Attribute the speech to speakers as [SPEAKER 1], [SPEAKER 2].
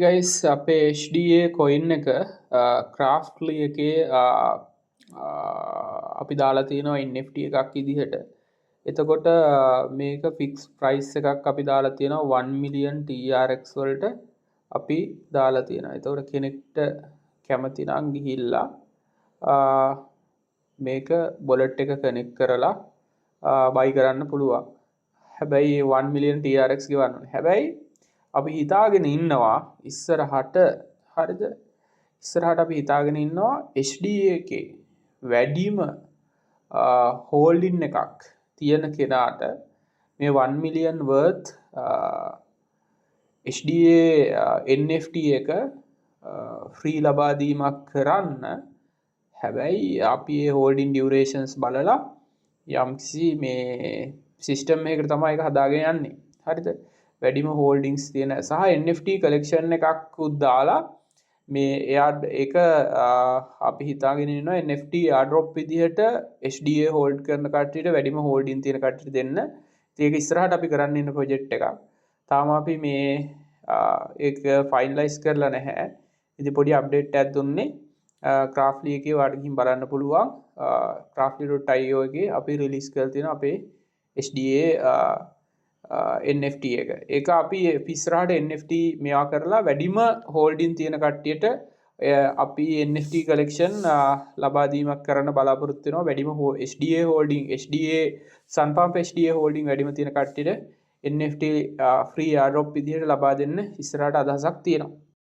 [SPEAKER 1] Guys අපේ HDA coin එක ක්‍රාෆ්ට්ලි එකේ අපි දාලා තියෙනවා NFT එකක් විදිහට. එතකොට මේක ෆික්ස් ප්‍රයිස් එකක් අපි දාලා තියෙනවා 1 මිලියන් TRX වලට අපි දාලා තියෙනවා. එතකොට කෙනෙක්ට කැමති නම් ගිහිල්ලා මේක බොලට් එක කනෙක්ට් කරලා බයි කරන්න පුළුවන්. හැබැයි 1 මිලියන් TRX ගෙවන්න ඕනේ. හැබැයි අපි හිතාගෙන ඉන්නවා ඉස්සරහට හරිද ඉස්සරහට අපි හිතාගෙන ඉන්නවා HDA එකේ වැඩිම හෝල්ඩින් එකක් තියෙන කෙනාට මේ 1 මිලියන් worth HDA NFT එක ෆ්‍රී ලබා දීමක් කරන්න. හැබැයි අපි ඒ හෝල්ඩින් ඩියුරේෂන්ස් බලලා යම්කිසි මේ සිස්ටම් එකකට තමයි ඒක හදාගෙන යන්නේ. හරිද? වැඩිම හෝල්ඩින්ග්ස් තියෙන සහ NFT කලෙක්ෂන් එකක් උදාලා මේ එයා ඒක අපි හිතාගෙන ඉන්නවා NFT airdrop විදිහට HDA හෝල්ඩ් කරන කට්ටියට වැඩිම හෝල්ඩින් තියෙන කට්ටියට දෙන්න. ඒක ඉස්සරහට අපි කරන්න ඉන්න ප්‍රොජෙක්ට් එකක්. තාම අපි මේ ඒක ෆයිනලයිස් කරලා නැහැ. ඉතින් පොඩි අප්ඩේට් එකක් දුන්නේ. Craftly එකේ ඔයාලට ගිහින් බලන්න පුළුවන්. craftly.io එකේ අපි රිලීස් කරලා තියෙන අපේ HDA NFT එක. ඒක අපි ඉස්සරහට NFT මේවා කරලා වැඩිම හෝල්ඩින් තියෙන කට්ටියට අපි NFT කලෙක්ෂන් ලබා දීමක් කරන්න බලාපොරොත්තු වෙනවා. වැඩිම HDA holding HDA Sunpump HDA holding වැඩිම තියෙන කට්ටියට NFT ෆ්‍රී airdrop විදිහට ලබා දෙන්න ඉස්සරහට අදහසක් තියෙනවා.